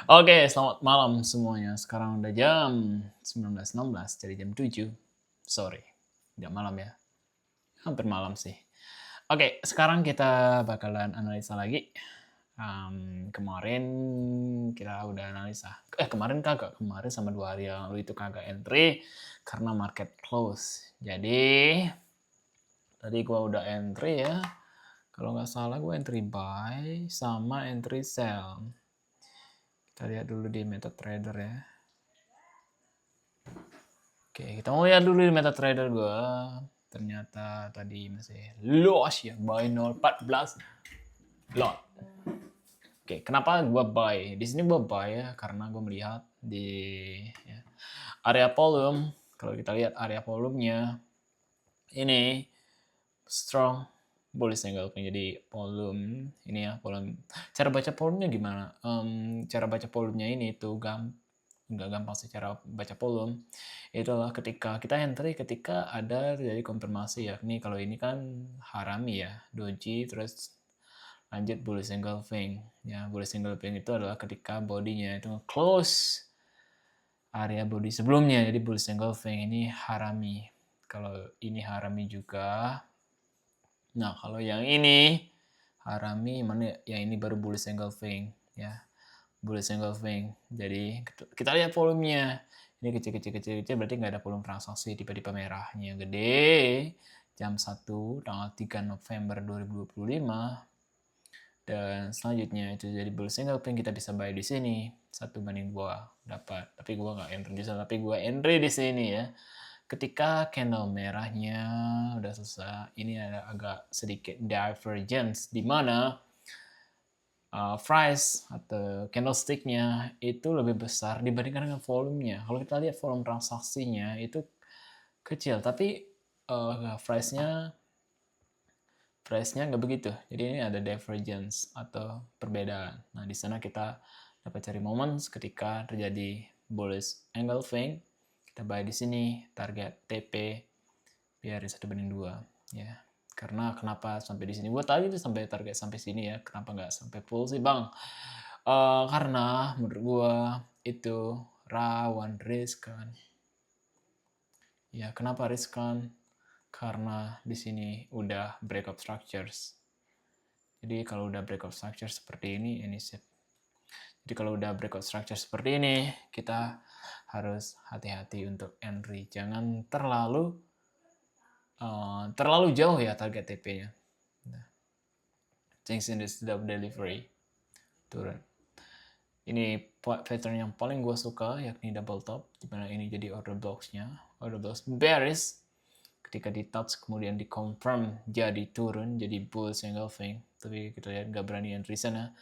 Oke, selamat malam semuanya. Sekarang udah jam 19.16, jadi jam 7 sore. Udah malam ya, hampir malam sih. Oke, sekarang kita bakalan analisa lagi. Kemarin kita udah analisa. Kemarin kagak. Kemarin sama 2 hari yang lalu itu kagak entry karena market close. Jadi tadi gua udah entry ya. Kalau nggak salah gua entry buy sama entry sell. Kita lihat dulu di MetaTrader ya. Oke, kita mau lihat dulu di MetaTrader gue. Ternyata tadi masih loss ya, buy 0.14 lot. Oke, kenapa gue buy? Di sini gue buy ya karena gue melihat di ya, area volume. Kalau kita lihat area volumenya ini strong bullish engulfing. Jadi volume ini ya, volume. Cara baca volumenya gimana? Cara baca volumenya ini tuh nggak gampang sih cara baca volume. Itulah ketika kita entry ketika ada terjadi konfirmasi, yakni kalau ini kan harami ya, doji, terus lanjut bullish engulfing. Ya, bullish engulfing itu adalah ketika bodinya itu close area body sebelumnya, jadi bullish engulfing ini harami. Kalau ini harami juga. Nah, kalau yang ini harami, mana yang ini baru bullish engulfing ya. Bullish engulfing. Jadi kita lihat volumenya. Ini kecil berarti nggak ada volume transaksi. Tiba-tiba merahnya gede. Jam 1 tanggal 3 November 2025. Dan selanjutnya itu jadi bullish engulfing, kita bisa buy di sini 1/2 dapat. Tapi gua nggak entry di sana, tapi gua entry di sini ya. Ketika candle merahnya udah selesai, ini ada agak sedikit divergence di mana price atau candlestick-nya itu lebih besar dibandingkan dengan volumenya. Kalau kita lihat volume transaksinya itu kecil, tapi price-nya nggak begitu. Jadi ini ada divergence atau perbedaan. Nah, di sana kita dapat cari momen ketika terjadi bullish engulfing. Kita buy di sini, target TP biar 1/2 ya. Karena kenapa sampai di sini? Gue tadi tuh sampai target sampai sini ya. Kenapa nggak sampai full sih bang? Karena menurut gue itu rawan riskan. Ya, kenapa riskan? Karena di sini udah breakout structures. Jadi kalau udah breakout structure seperti ini sip. Jadi kalau udah breakout structure seperti ini, kita harus hati-hati untuk entry. Jangan terlalu jauh ya target TP-nya. Things in this delivery turun. Ini pattern yang paling gue suka, yakni double top, dimana ini jadi order blocks-nya. Order blocks bearish, ketika di touch kemudian di confirm jadi turun, jadi bullish engulfing. Tapi kita lihat nggak berani entry sana.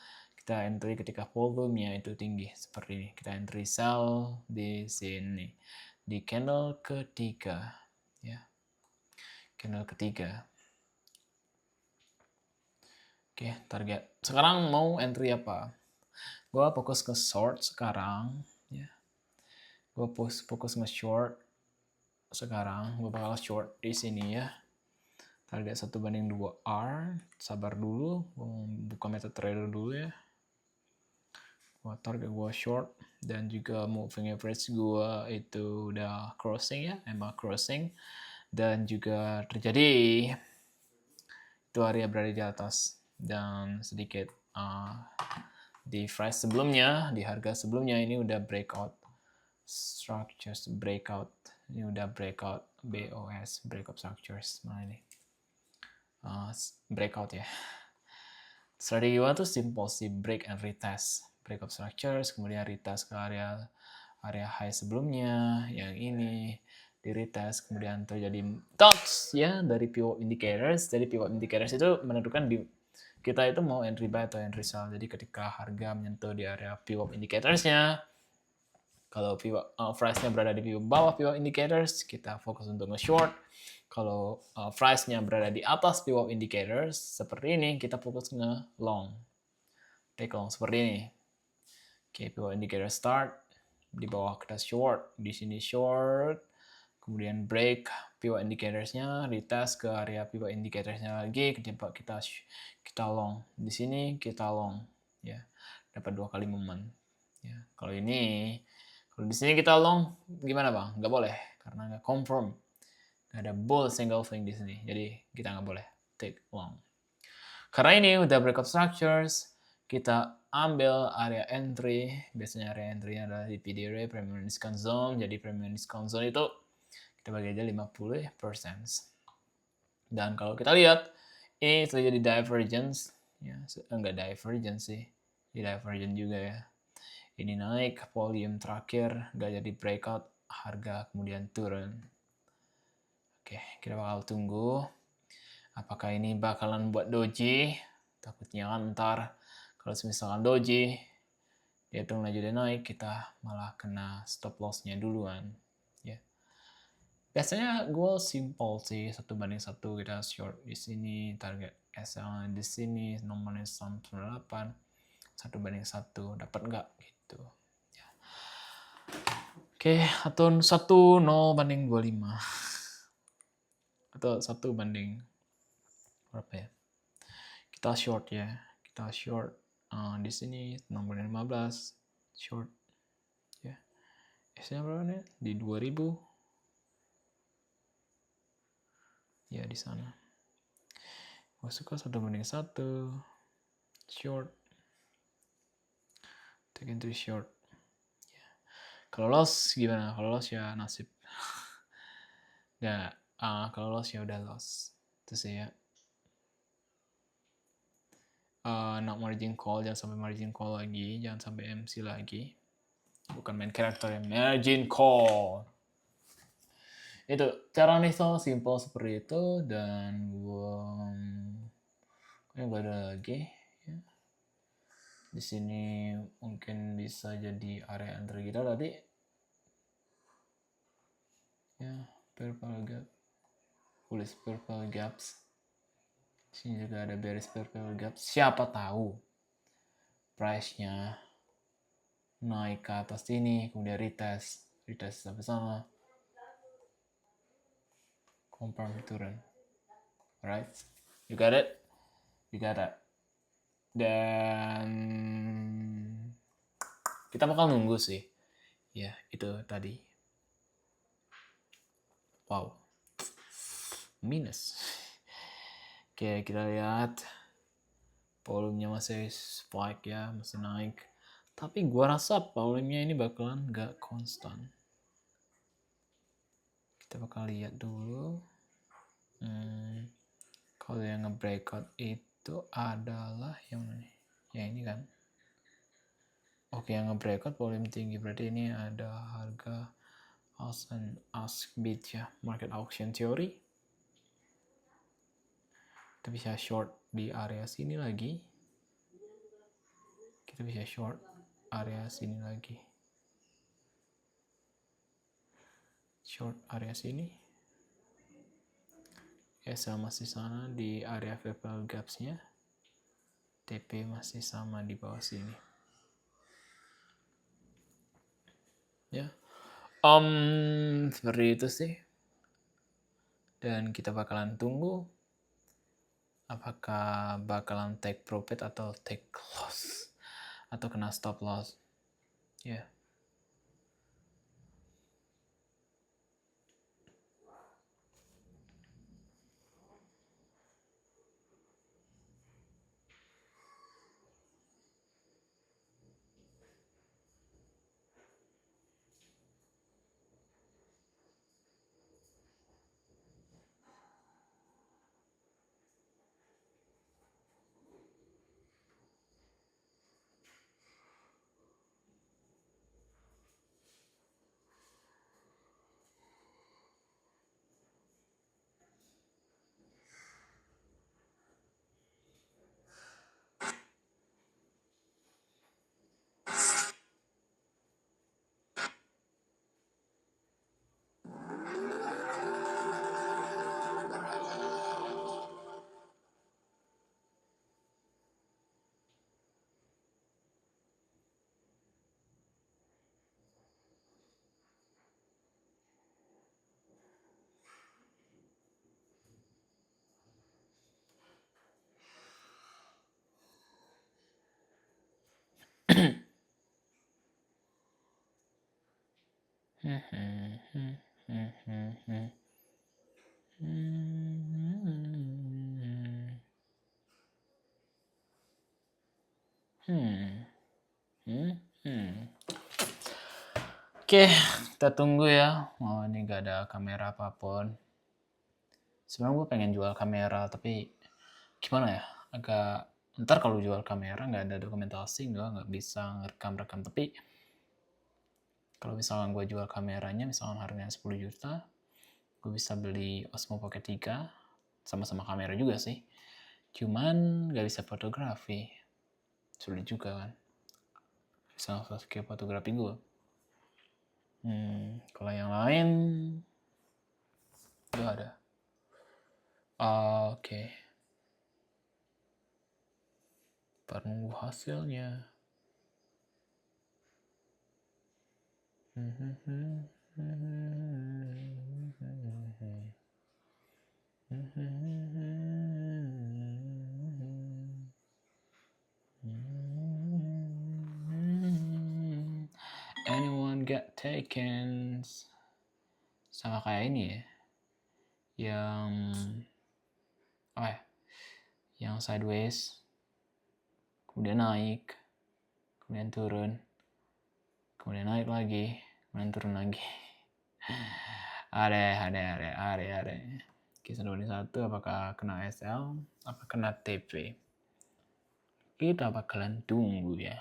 Kita entry ketika volumenya itu tinggi seperti ini. Kita entry sell di sini di candle ketiga, ya. Candle ketiga. Oke, target. Sekarang mau entry apa? Gue fokus ke short sekarang, ya. Gue fokus nge-short sekarang. Gue bakal short di sini ya. Target 1/2 R. Sabar dulu, gue buka MetaTrader dulu ya. Target gue short dan juga moving average gue itu udah crossing ya, emang crossing, dan juga terjadi itu area berada di atas dan sedikit di price sebelumnya, di harga sebelumnya ini udah breakout structures, breakout ini udah breakout BOS, breakout structures. Mana ini breakout ya. Strategi gue tuh simple sih, break and retest, breakout structures, kemudian retest ke area high sebelumnya, yang ini di retest, kemudian terjadi touch ya dari pivot indicators. Jadi pivot indicators itu menentukan di kita itu mau entry buy atau entry sell. Jadi ketika harga menyentuh di area pivot indicators-nya, kalau price-nya berada di bawah pivot indicators, kita fokus untuk nge-short. Kalau price-nya berada di atas pivot indicators seperti ini, kita fokus nge-long. Take long seperti ini. Oke, pivot indicator start, di bawah kita short, di sini short, kemudian break pivot indicators-nya, retest ke area pivot indicators-nya lagi, kita long. Di sini kita long, ya. Dapat 2 kali momen. Ya, kalau di sini kita long gimana bang? Nggak boleh karena nggak confirm. Nggak ada bull single thing di sini, jadi kita nggak boleh take long. Karena ini udah breakout structures, kita ambil area entry. Biasanya area entry adalah di PDR, Premium Discount Zone. Jadi Premium Discount Zone itu kita bagi aja 50%. Dan kalau kita lihat, ini terjadi divergence. Ya, enggak divergence sih. Di divergence juga ya. Ini naik, volume terakhir, nggak jadi breakout, harga kemudian turun. Oke, kita bakal tunggu. Apakah ini bakalan buat doji? Takutnya kan ntar kalau misalkan doji, dia turun aja dia naik, kita malah kena stop loss-nya duluan. Ya. Biasanya gue simple sih, 1:1 kita short di sini, target SL di sini, nomornya 98, 1:1, dapat nggak gitu. Ya. Oke, atau 1:0/25. Atau 1 banding berapa ya? Kita short ya. Kita short di sini nomornya 15 short ya. S-nya berapa nih? Di 2000. Ya di sana. Gue suka 1:1 short. Take entry short. Ya. Kalau loss gimana? Kalau loss ya nasib. Nggak, kalau loss ya udah loss. Itu sih ya. Not margin call, jangan sampai margin call lagi, jangan sampai MC lagi. Bukan main karakter yang margin call. Itu cara install simple seperti itu, dan gue nggak ada lagi ya. Di sini mungkin bisa jadi area entry kita tadi ya. Purple gap, bullish purple gaps. Di sini juga ada bearish purple gap. Siapa tahu price-nya naik ke atas sini, kemudian retest sampai sana, confirm turun. Alright, you got it, you got that. Dan kita bakal nunggu sih ya, itu tadi. Wow, minus. Oke, kita lihat volumenya masih spike ya, masih naik, tapi gua rasa volumenya ini bakalan gak konstan. Kita bakal lihat dulu. Kalau yang nge-breakout itu adalah yang mana? Ya ini kan. Oke, yang nge-breakout volume tinggi, berarti ini ada harga ask bid ya, market auction theory. Kita bisa short di area sini lagi. Kita bisa short area sini lagi. Short area sini. SL masih sana di area Purple gaps-nya. TP masih sama di bawah sini. Ya. Seperti itu sih. Dan kita bakalan tunggu apakah bakalan take profit atau take loss atau kena stop loss. Ya. Oke, kita tunggu ya. Oh, ini gak ada kamera apapun. Sebenarnya gue pengen jual kamera, tapi gimana ya? Agak ntar kalau jual kamera nggak ada dokumentasi, nggak bisa ngerekam-rekam. Tapi kalau misalkan gue jual kameranya, misalkan harganya 10 juta, gue bisa beli Osmo Pocket 3, sama-sama kamera juga sih. Cuman nggak bisa fotografi. Sulit juga kan. Bisa kayak fotografi gue. Kalau yang lain nggak ada. Oke. Menunggu hasilnya. Anyone get taken? Sama kayak ini ya. Yang sideways, kemudian naik, kemudian turun, kemudian naik lagi, kemudian turun lagi. Ada. Kisah 21, apakah kena SL, apakah kena TP? Kita bakalan tunggu ya.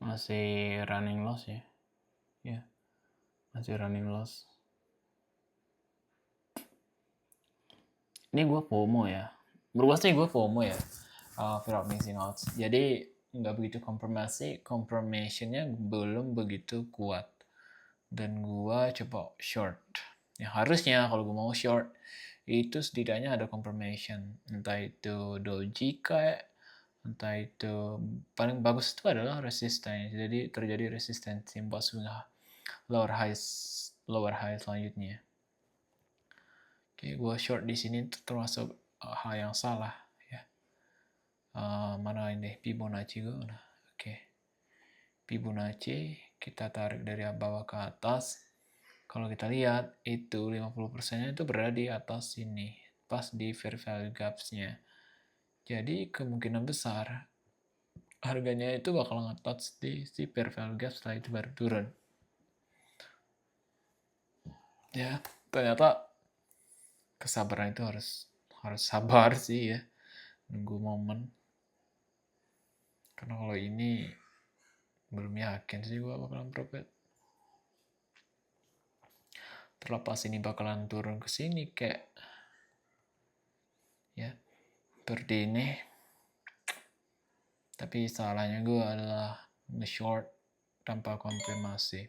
Masih running loss ya. Ya, masih running loss. Ini gue FOMO ya. Berubah sih gue FOMO ya. Fear of missing out. Jadi nggak begitu confirmationnya belum begitu kuat. Dan gue coba short. Ya harusnya kalau gue mau short itu setidaknya ada confirmation. Entah itu doji kayak, entah itu paling bagus itu adalah resistance. Jadi terjadi resistance simbol lower high selanjutnya. Oke, gue short di sini termasuk hal yang salah ya. Mana ini Fibonacci gue? Oke. Fibonacci kita tarik dari bawah ke atas. Kalau kita lihat itu 50%-nya itu berada di atas sini, pas di fair value gaps-nya. Jadi kemungkinan besar harganya itu bakal nge-touch di si fair value gap, setelah itu baru turun. Ya, ternyata kesabaran itu harus sabar sih ya, nunggu momen. Karena kalau ini belum yakin sih gue bakalan profit. Terlepas ini bakalan turun ke sini kayak ya seperti ini. Tapi salahnya gue adalah nge-short tanpa konfirmasi.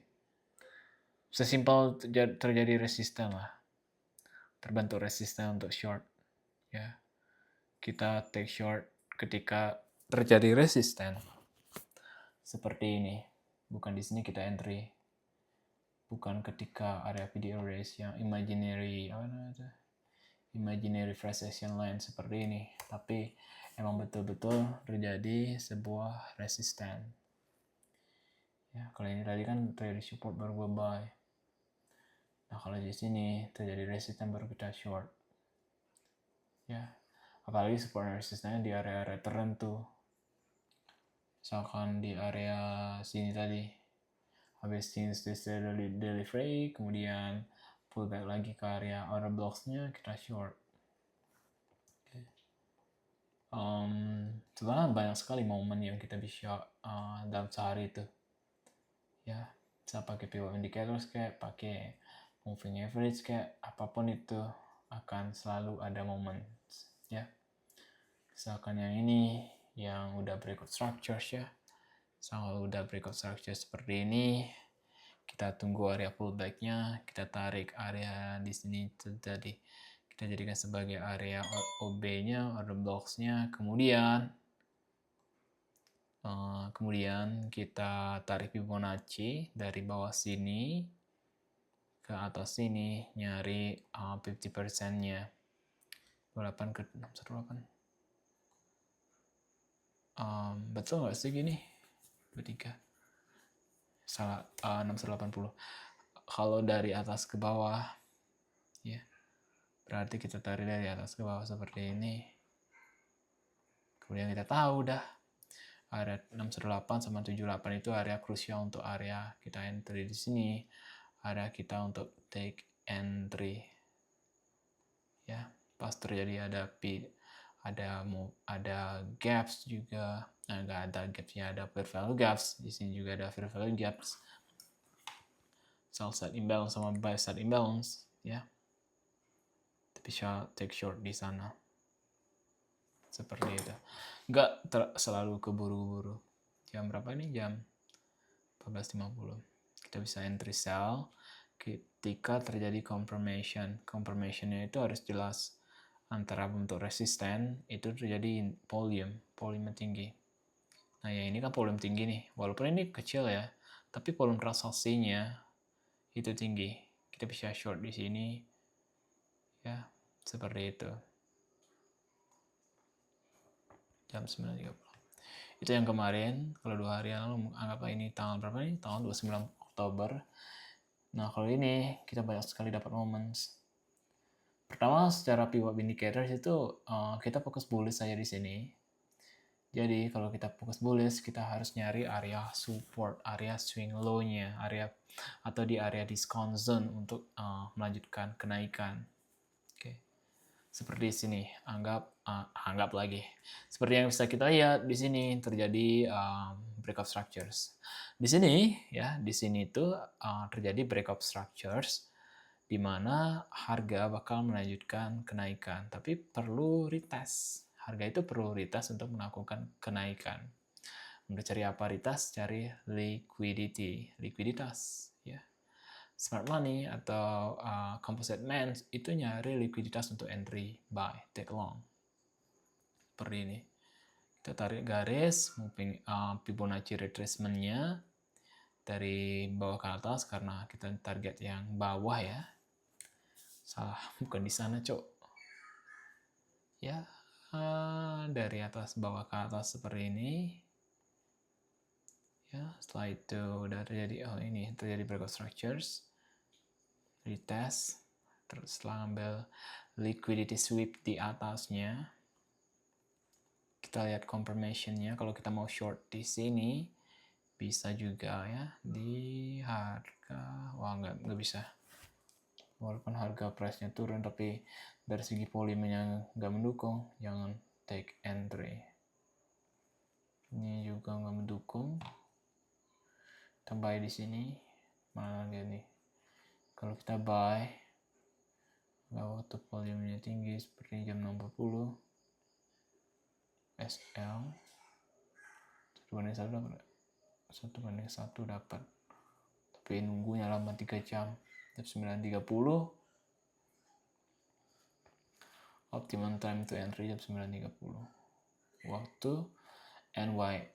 Sesimpel terjadi resisten lah. Terbentuk resisten untuk short. Ya. Kita take short ketika terjadi resisten. Seperti ini. Bukan di sini kita entry. Bukan ketika area video race yang imaginary fresh action line seperti ini. Tapi emang betul-betul terjadi sebuah resisten. Ya, kalau ini tadi kan terjadi support baru gue buy. Nah, kalau di sini terjadi resisten baru kita short. Ya, apalagi support resistennya di area-area tertentu. Misalkan di area sini tadi, habis since this delivery, kemudian pullback lagi ke area order blocks-nya, kita short. Sebenarnya banyak sekali momen yang kita bisa dalam sehari itu. Ya, bisa pakai pivot indicators kayak pakai moving average kayak apapun itu akan selalu ada momen. Ya, misalkan yang ini yang udah breakout structures ya. Kalau udah breakout structure seperti ini, kita tunggu area pullback-nya, kita tarik area di sini terjadi. Kita jadikan sebagai area OB-nya, order blocks-nya, kemudian kita tarik Fibonacci dari bawah sini ke atas sini, nyari 50%-nya. 28 ke 618. Betul nggak sih gini? 23. Salah, 680. Kalau dari atas ke bawah, ya, berarti kita tarik dari atas ke bawah seperti ini. Kemudian kita tahu dah, area 618 sama 78 itu area krusial untuk area kita entry di sini. Area kita untuk take entry. Ya, pas terjadi ada gaps juga. Nggak ada gapsnya, ada fair value gaps. Di sini juga ada fair value gaps. Sell side imbalance sama buy side imbalance, ya. Tapi take short di sana. Seperti itu. Nggak selalu keburu-buru. Jam berapa ini? Jam 14.50. Kita bisa entry sell ketika terjadi confirmation. Confirmationnya itu harus jelas. Antara bentuk resisten itu terjadi volume tinggi. Nah, ya ini kan volume tinggi nih. Walaupun ini kecil ya, tapi volume transaksinya itu tinggi. Kita bisa short di sini. Ya, seperti itu. Jam 9.30. Itu yang kemarin, kalau 2 hari yang lalu, anggaplah ini tanggal berapa nih? Tanggal 29 Oktober. Nah, kalau ini kita banyak sekali dapat moments. Pertama, secara pivot indicators itu kita fokus bullish saja di sini. Jadi kalau kita fokus bullish, kita harus nyari area support, area swing low-nya, area atau di area discount zone untuk melanjutkan kenaikan. Oke. Seperti sini, anggap lagi. Seperti yang bisa kita lihat di sini terjadi breakout structures. Di sini ya, di sini itu terjadi breakout structures di mana harga bakal melanjutkan kenaikan, tapi perlu retest. Harga itu perlu retest untuk melakukan kenaikan. Untuk cari apa retest? Cari likuiditas. Ya. Smart money atau composite mans itu nyari likuiditas untuk entry, buy, take long. Seperti ini. Kita tarik garis, Fibonacci retracement-nya dari bawah ke atas karena kita target yang bawah ya. Salah, bukan di sana, Cok. Ya, dari atas bawah ke atas seperti ini. Ya, setelah itu udah terjadi, ini terjadi breakout structures. Retest. Terus setelah ambil liquidity sweep di atasnya. Kita lihat confirmation-nya. Kalau kita mau short di sini, bisa juga ya di harga. Wah, nggak bisa. Walaupun harga price-nya turun, tapi dari segi volumenya nggak mendukung, jangan take entry. Ini juga nggak mendukung. Kita buy di sini, mana lagi nih? Kalau kita buy, waktu volumenya tinggi seperti jam 6.40, SL 1/1 dapat 1/1 dapat, tapi nunggunya lama 3 jam. Jam 9.30 optimum time to entry jam 9.30 waktu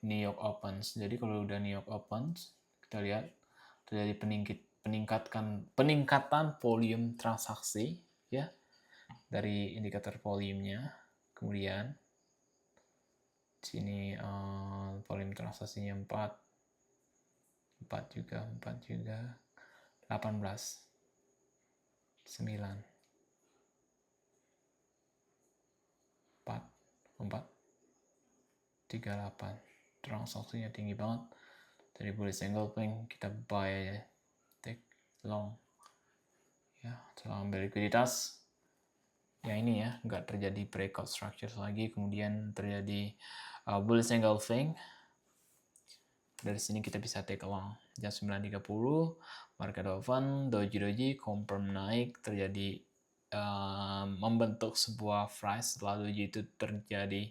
New York opens. Jadi kalau udah New York opens, kita lihat terjadi peningkatan volume transaksi ya dari indikator volumenya. Kemudian sini volume transaksinya 4 juga 18. 38. Transaksinya tinggi banget. Dari bullish engulfing kita buy aja, take long. Ya, setelah ambil likuiditas, ya ini ya, nggak terjadi breakout structures lagi, kemudian terjadi bullish engulfing. Dari sini kita bisa take long. Jam 9.30, market open, doji, confirm naik, terjadi membentuk sebuah price, setelah doji itu terjadi.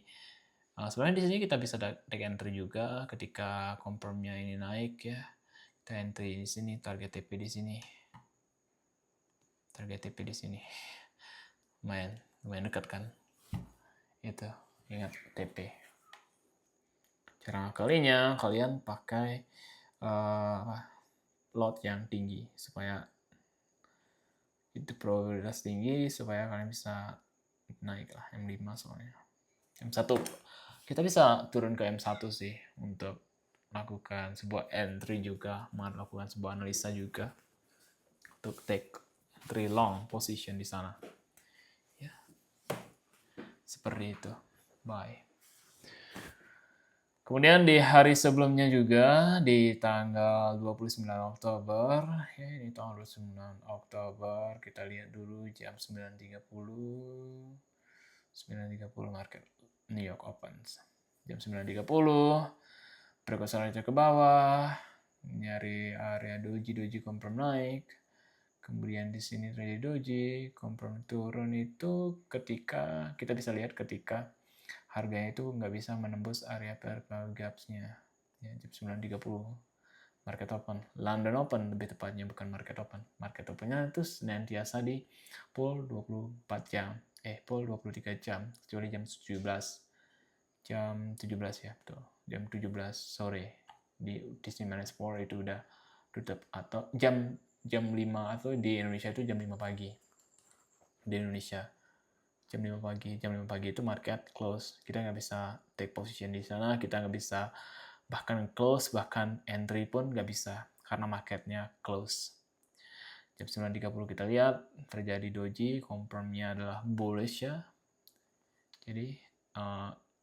Sebenarnya di sini kita bisa take entry juga ketika confirmnya ini naik ya. Kita entry di sini, target TP di sini. Target TP di sini. Lumayan dekat kan? Itu, ingat TP. Cara kalinya kalian pakai lot yang tinggi supaya itu probabilitas tinggi supaya kalian bisa naik lah M5 soalnya. M1 kita bisa turun ke M1 sih untuk melakukan sebuah entry juga, melakukan sebuah analisa juga untuk take entry long position di sana. Ya. Seperti itu. Bye. Kemudian di hari sebelumnya juga di tanggal 29 Oktober, ya ini tanggal 29 Oktober, kita lihat dulu jam 9.30 market New York Opens. Jam 9.30 berkonsolidasi ke bawah, nyari area doji confirm naik. Kemudian di sini terjadi doji, confirm turun itu ketika kita bisa lihat ketika harganya itu nggak bisa menembus area vertical gaps-nya. Ya, jam 9.30 market open. London Open lebih tepatnya, bukan market open. Market open-nya itu senantiasa di pool 24 jam. Pool 23 jam, kecuali jam 17. Jam 17 ya, betul. Jam 17 sore di Disney-4 itu udah tutup, atau jam 5 atau di Indonesia itu jam 5 pagi. Di Indonesia jam 5 pagi itu market close. Kita nggak bisa take position di sana, kita nggak bisa bahkan close, bahkan entry pun nggak bisa karena marketnya close. Jam 9.30 kita lihat terjadi doji, confirmnya adalah bullish ya. Jadi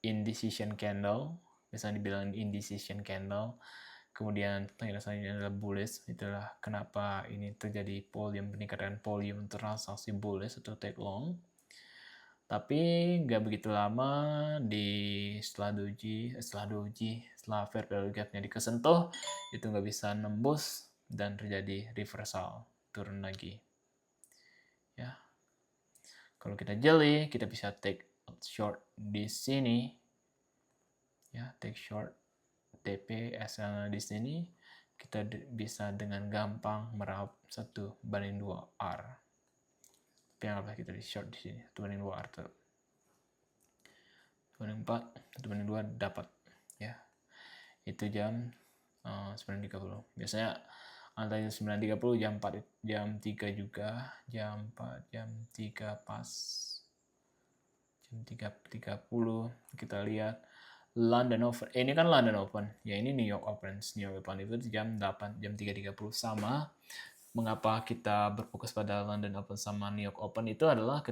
indecision candle, biasanya dibilang indecision candle. Kemudian tanda selanjutnya adalah bullish. Itulah kenapa ini terjadi peningkatan volume transaksi bullish atau take long. Tapi nggak begitu lama setelah fair value gap-nya dikesentuh, itu nggak bisa nembus dan terjadi reversal, turun lagi. Ya, kalau kita jeli, kita bisa take short di sini. Ya, take short TP SL di sini, kita bisa dengan gampang meraup 1/2 R. Tapi anggaplah kita di short di sini, 1/2 R tuh. 1/4, 1/2 dapat ya. Itu jam 9.30. Biasanya antara jam 9.30, jam 4, jam 3 juga, jam 4, jam 3 pas. Jam 3.30 kita lihat London Open. Ini kan London Open. Ya ini New York Open. New York Open itu jam 8, jam 3.30 sama. Mengapa kita berfokus pada London Open sama New York Open itu adalah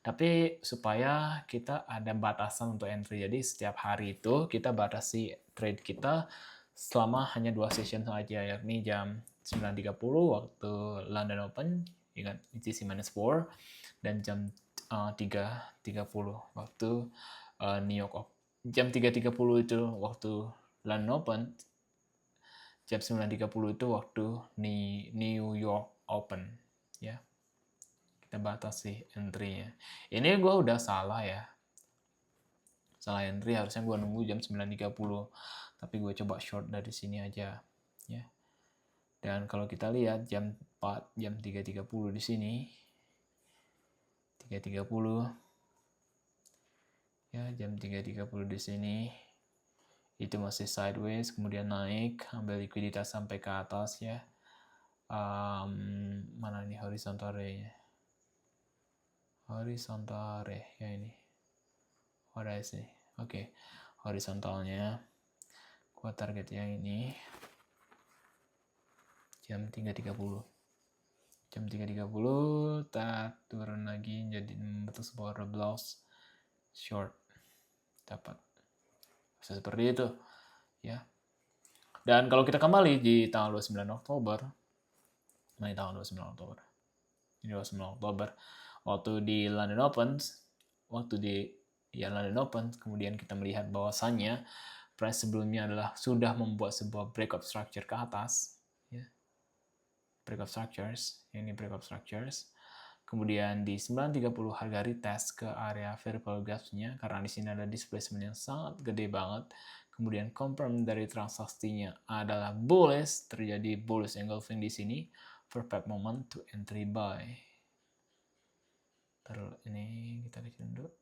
tapi supaya kita ada batasan untuk entry. Jadi setiap hari itu kita batasi trade kita selama hanya 2 session saja, yakni jam 9.30 waktu London Open, ingat ETC-4, dan jam 3.30 waktu New York Open. Jam 3.30 itu waktu London Open, jam 9.30 itu waktu New York Open ya. Kita batasi entry-nya. Ini gue udah salah ya. Salah entry, harusnya gue nunggu jam 9.30. Tapi gue coba short dari sini aja ya. Dan kalau kita lihat jam 4, jam 3.30 di sini. 3.30 ya, jam 3.30 di sini itu masih sideways, kemudian naik, ambil likuiditas sampai ke atas ya. Mana ini horizontal ray-nya? Horizontal ray ya ini. Ada sih. Oke. Horizontalnya gua target yang ini. Jam 3.30. Jam 3.30 kita turun lagi jadi membentuk sebuah rebloss short, dapat seperti itu ya. Dan kalau kita kembali di tanggal 29 Oktober, nah tanggal 29 Oktober, ini 29 Oktober, waktu di London Open, London Open, kemudian kita melihat bahwasannya price sebelumnya adalah sudah membuat sebuah breakout structure ke atas, ya. Breakout structures, ini breakout structures. Kemudian di 9.30 harga retest ke area fair value gaps-nya karena di sini ada displacement yang sangat gede banget. Kemudian confirm dari transaksinya adalah bullish, terjadi bullish engulfing di sini. Perfect moment to entry buy. Terus ini kita kecil dulu.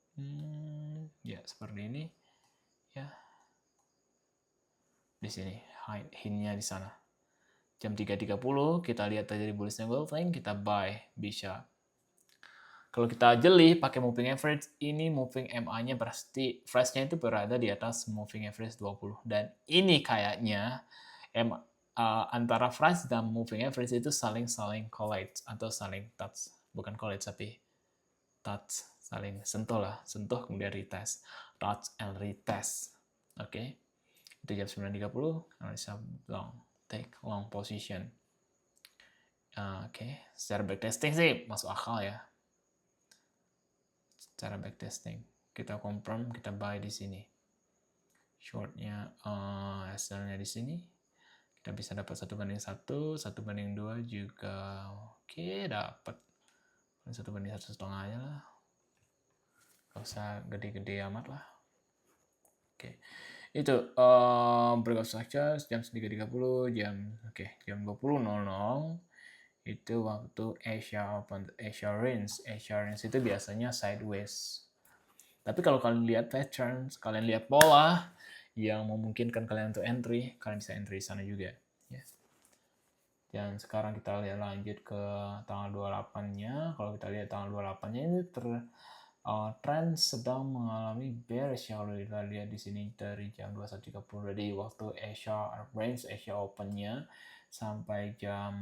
Ya seperti ini. Ya. Di sini hint-nya di sana. Jam 3.30 kita lihat terjadi bullish engulfing, kita buy bisa. Kalau kita jeli pakai moving average, ini moving MA-nya berarti price-nya itu berada di atas moving average 20. Dan ini kayaknya antara price dan moving average itu saling collide atau saling touch. Bukan collide tapi touch, saling sentuh lah. Sentuh kemudian retest. Touch and retest. Oke. Itu jam 9.30, analisa long. Take long position. Oke. Secara backtesting sih masuk akal ya. Cara backtesting kita confirm, kita buy di sini, shortnya hasilnya di sini kita bisa dapat 1/1, 1/2 juga. Oke, dapat 1/1,5 aja lah, gak usah gede-gede amat lah. Oke, itu breakout structure jam 3.30, jam 20.00 itu waktu Asia Open, Asia range itu biasanya sideways. Tapi kalau kalian lihat patterns, kalian lihat pola yang memungkinkan kalian untuk entry, kalian bisa entry di sana juga. Ya. Dan sekarang kita lihat lanjut ke tanggal 28-nya. Kalau kita lihat tanggal 28-nya ini trend sedang mengalami bearish ya. Kalau kita lihat di sini dari jam 21.30 dari waktu Asia range, Asia Open-nya sampai jam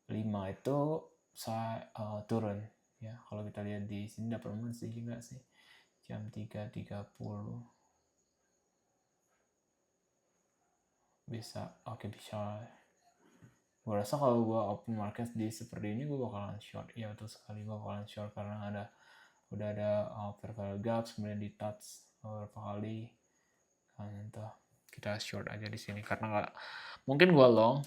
5 itu saya turun ya. Kalau kita lihat di sini dapat masih juga sih jam 3.30 bisa. Oke, bisa. Gue rasa kalau gue open market di seperti ini gue bakalan short ya, betul sekali gue bakalan short karena udah ada fair value gaps, kemudian di touch beberapa kali kan. Entah, kita short aja di sini karena mungkin gue long,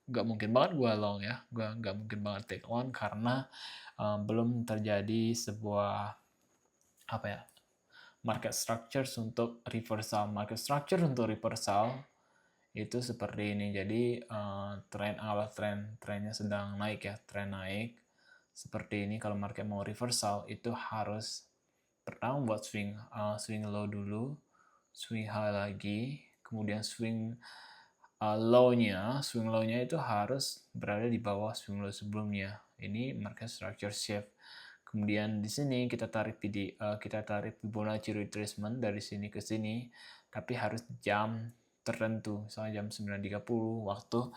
nggak mungkin banget gue long ya, gue nggak mungkin banget take on karena belum terjadi sebuah market structure untuk reversal. Market structure untuk reversal itu seperti ini. Jadi trennya sedang naik ya, tren naik seperti ini. Kalau market mau reversal itu harus pertama buat swing low dulu, swing high lagi, kemudian swing low-nya itu harus berada di bawah swing low sebelumnya. Ini market structure shift. Kemudian di sini kita tarik Fibonacci retracement dari sini ke sini, tapi harus jam tertentu, misalnya jam 9.30 waktu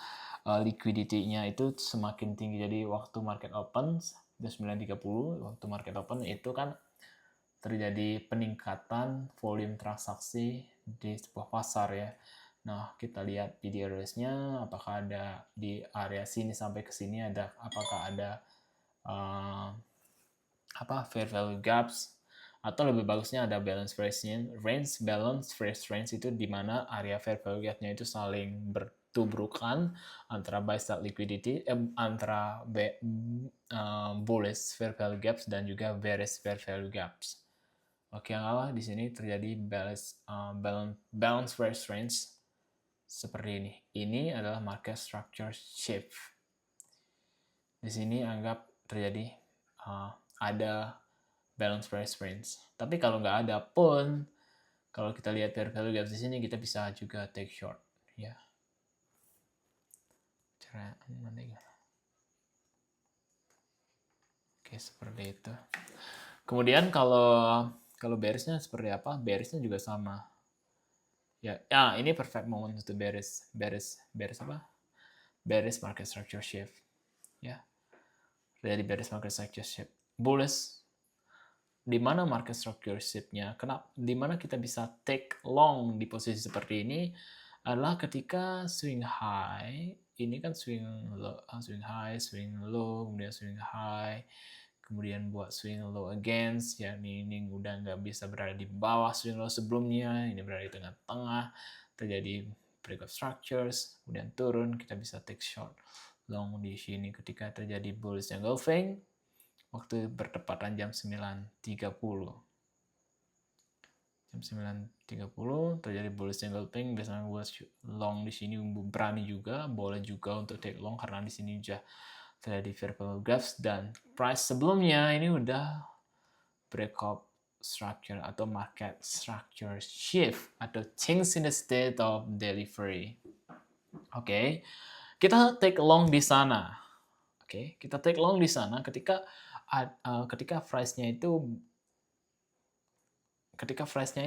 liquidity-nya itu semakin tinggi. Jadi waktu market open jam 9.30 waktu market open itu kan terjadi peningkatan volume transaksi di sebuah pasar ya. Nah, kita lihat PDRS-nya apakah ada di area sini sampai ke sini apakah ada fair value gaps, atau lebih bagusnya ada balance price range itu di mana area fair value gap-nya itu saling bertubrukan antara buy side liquidity antara bullish fair value gaps dan juga bearish fair value gaps. Oke, yang kalah di sini terjadi balance price range seperti ini. Ini adalah market structure shift. Di sini anggap terjadi ada balance price range. Tapi kalau nggak ada pun, kalau kita lihat fair value gaps di sini, kita bisa juga take short, ya. Cara mana ya? Oke, seperti itu. Kemudian kalau bearish-nya seperti apa? Bearish-nya juga sama. Ya, ini perfect moment untuk bearish apa? Bearish market structure shift. ya, dari bearish market structure shape. Bullish, di mana market structure shape-nya, di mana kita bisa take long di posisi seperti ini adalah ketika swing high, ini kan swing low, swing high, swing low, kemudian swing high, kemudian buat swing low against, ya ini udah nggak bisa berada di bawah swing low sebelumnya, ini berada di tengah-tengah, terjadi breakout structures, kemudian turun, kita bisa take short long di sini ketika terjadi bullish engulfing, waktu bertepatan jam 9.30. Jam 9.30 terjadi bullish engulfing, biasanya gue long di sini berani juga, boleh juga untuk take long karena di sini udah terjadi vertical gaps dan price sebelumnya ini udah breakout structure atau market structure shift atau change in the state of delivery. Oke, kita take long di sana. Oke, kita take long di sana ketika price-nya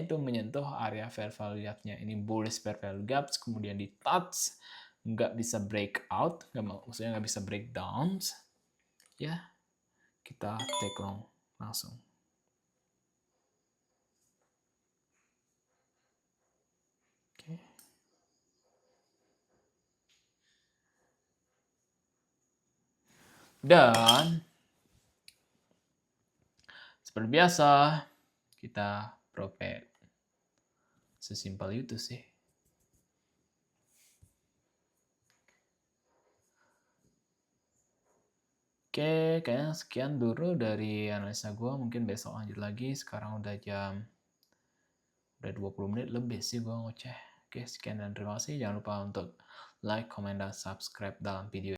itu menyentuh area fair value gap-nya. Ini bullish fair value gaps, kemudian di touch, nggak bisa break out, maksudnya nggak bisa break down, ya kita take long langsung. Oke. Dan seperti biasa kita profit. Sesimpel itu sih. Oke, kayaknya sekian dulu dari analisa gue. Mungkin besok lanjut lagi. Sekarang udah 20 menit lebih sih gue ngoceh. Oke, sekian dan terima kasih. Jangan lupa untuk like, comment, dan subscribe dalam video